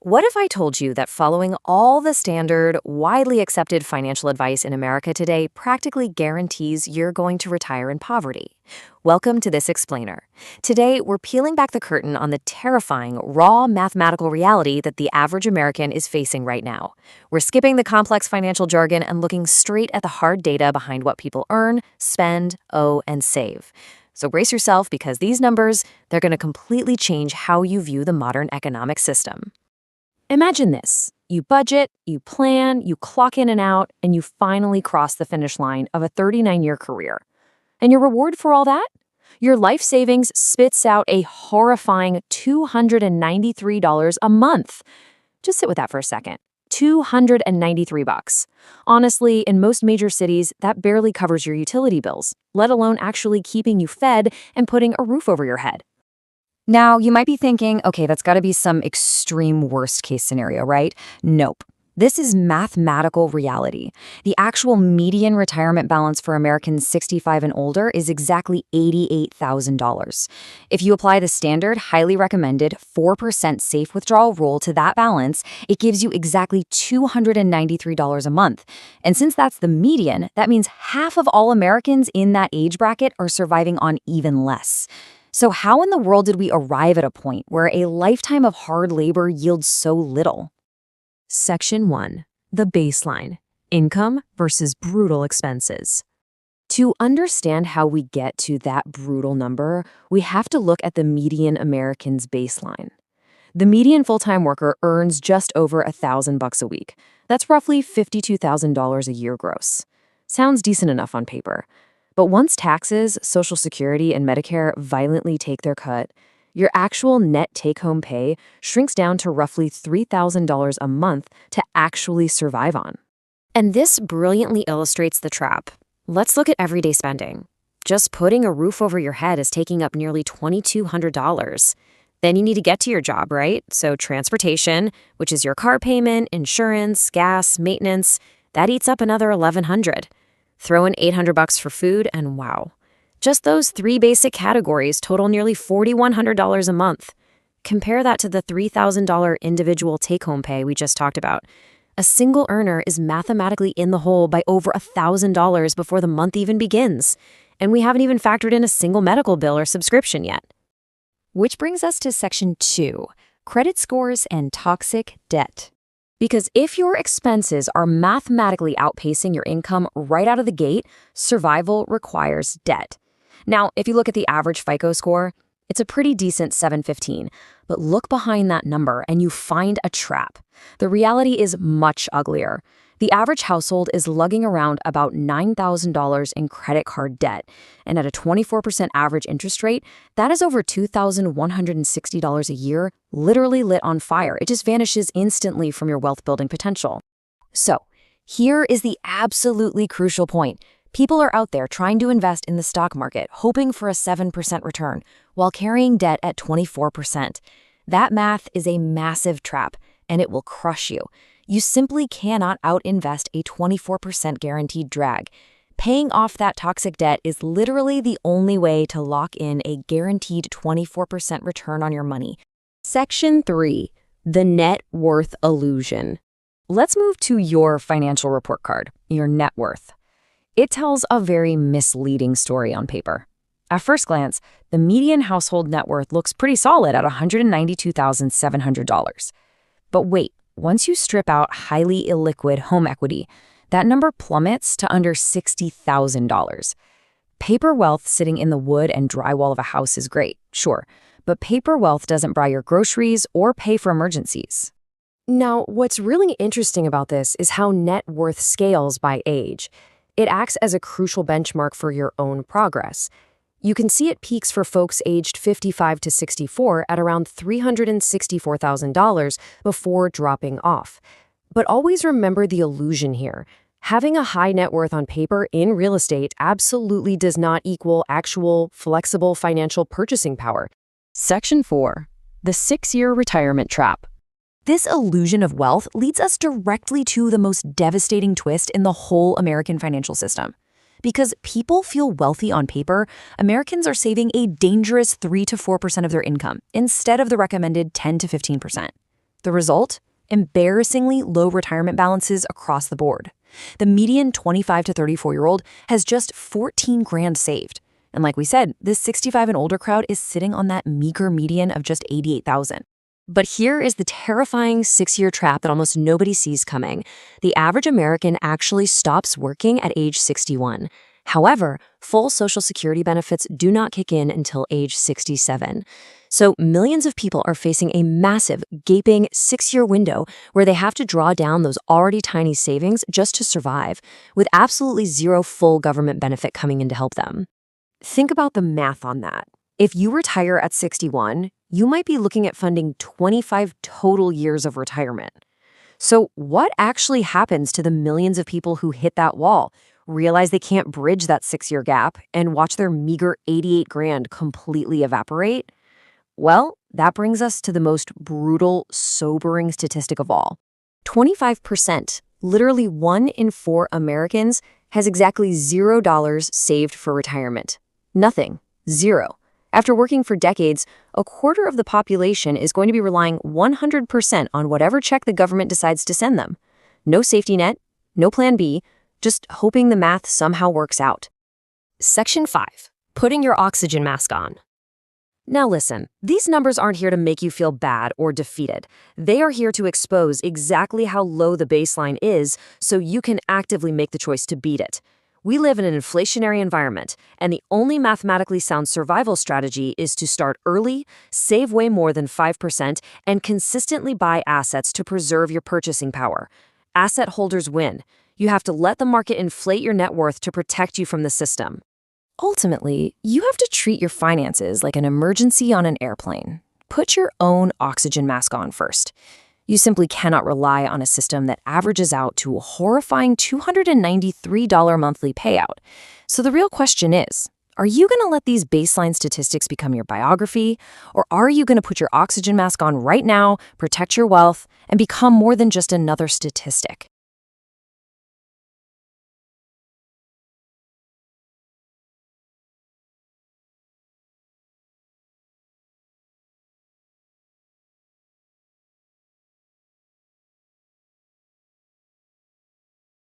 What if I told you that following all the standard, widely accepted financial advice in America today practically guarantees you're going to retire in poverty? Welcome to This Explainer. Today, we're peeling back the curtain on the terrifying, raw mathematical reality that the average American is facing right now. We're skipping the complex financial jargon and looking straight at the hard data behind what people earn, spend, owe, and save. So brace yourself because these numbers, they're going to completely change how you view the modern economic system. Imagine this. You budget, you plan, you clock in and out, and you finally cross the finish line of a 39-year career. And your reward for all that? Your life savings spits out a horrifying $293 a month. Just sit with that for a second. $293. Honestly, in most major cities, that barely covers your utility bills, let alone actually keeping you fed and putting a roof over your head. Now, you might be thinking, okay, that's got to be some extreme worst-case scenario, right? Nope. This is mathematical reality. The actual median retirement balance for Americans 65 and older is exactly $88,000. If you apply the standard, highly recommended 4% safe withdrawal rule to that balance, it gives you exactly $293 a month. And since that's the median, that means half of all Americans in that age bracket are surviving on even less. So how in the world did we arrive at a point where a lifetime of hard labor yields so little? Section 1. The baseline. Income versus brutal expenses. To understand how we get to that brutal number, we have to look at the median American's baseline. The median full-time worker earns just over $1,000 a week. That's roughly $52,000 a year gross. Sounds decent enough on paper. But once taxes, Social Security, and Medicare violently take their cut, your actual net take-home pay shrinks down to roughly $3,000 a month to actually survive on. And this brilliantly illustrates the trap. Let's look at everyday spending. Just putting a roof over your head is taking up nearly $2,200. Then you need to get to your job, right? So transportation, which is your car payment, insurance, gas, maintenance, that eats up another $1,100. Throw in $800 for food, and wow. Just those three basic categories total nearly $4,100 a month. Compare that to the $3,000 individual take-home pay we just talked about. A single earner is mathematically in the hole by over $1,000 before the month even begins. And we haven't even factored in a single medical bill or subscription yet. Which brings us to Section 2, credit scores and toxic debt. Because if your expenses are mathematically outpacing your income right out of the gate, survival requires debt. Now, if you look at the average FICO score, it's a pretty decent 715, but look behind that number and you find a trap. The reality is much uglier. The average household is lugging around about $9,000 in credit card debt, and at a 24% average interest rate, that is over $2,160 a year, literally lit on fire. It just vanishes instantly from your wealth-building potential. So, here is the absolutely crucial point. People are out there trying to invest in the stock market, hoping for a 7% return, while carrying debt at 24%. That math is a massive trap, and it will crush you. You simply cannot out-invest a 24% guaranteed drag. Paying off that toxic debt is literally the only way to lock in a guaranteed 24% return on your money. Section 3. The net worth illusion. Let's move to your financial report card, your net worth. It tells a very misleading story on paper. At first glance, the median household net worth looks pretty solid at $192,700. But wait. Once you strip out highly illiquid home equity, that number plummets to under $60,000. Paper wealth sitting in the wood and drywall of a house is great, sure, but paper wealth doesn't buy your groceries or pay for emergencies. Now, what's really interesting about this is how net worth scales by age. It acts as a crucial benchmark for your own progress. You can see it peaks for folks aged 55 to 64 at around $364,000 before dropping off. But always remember the illusion here. Having a high net worth on paper in real estate absolutely does not equal actual, flexible financial purchasing power. Section 4. The 6-year retirement trap. This illusion of wealth leads us directly to the most devastating twist in the whole American financial system. Because people feel wealthy on paper, Americans are saving a dangerous 3 to 4% of their income instead of the recommended 10 to 15%. The result? Embarrassingly low retirement balances across the board. The median 25 to 34-year-old has just 14 grand saved. And like we said, this 65 and older crowd is sitting on that meager median of just 88,000. But here is the terrifying 6-year trap that almost nobody sees coming. The average American actually stops working at age 61. However, full Social Security benefits do not kick in until age 67. So millions of people are facing a massive, gaping 6-year window where they have to draw down those already tiny savings just to survive, with absolutely zero full government benefit coming in to help them. Think about the math on that. If you retire at 61, you might be looking at funding 25 total years of retirement. So what actually happens to the millions of people who hit that wall, realize they can't bridge that 6-year gap, and watch their meager 88 grand completely evaporate? Well, that brings us to the most brutal, sobering statistic of all. 25%, literally 1 in 4 Americans, has exactly $0 saved for retirement. Nothing. Zero. After working for decades, a quarter of the population is going to be relying 100% on whatever check the government decides to send them. No safety net, no plan B, just hoping the math somehow works out. Section 5. Putting your oxygen mask on. Now listen, these numbers aren't here to make you feel bad or defeated. They are here to expose exactly how low the baseline is so you can actively make the choice to beat it. We live in an inflationary environment, and the only mathematically sound survival strategy is to start early, save way more than 5%, and consistently buy assets to preserve your purchasing power. Asset holders win. You have to let the market inflate your net worth to protect you from the system. Ultimately, you have to treat your finances like an emergency on an airplane. Put your own oxygen mask on first. You simply cannot rely on a system that averages out to a horrifying $293 monthly payout. So the real question is, are you going to let these baseline statistics become your biography, or are you going to put your oxygen mask on right now, protect your wealth, and become more than just another statistic?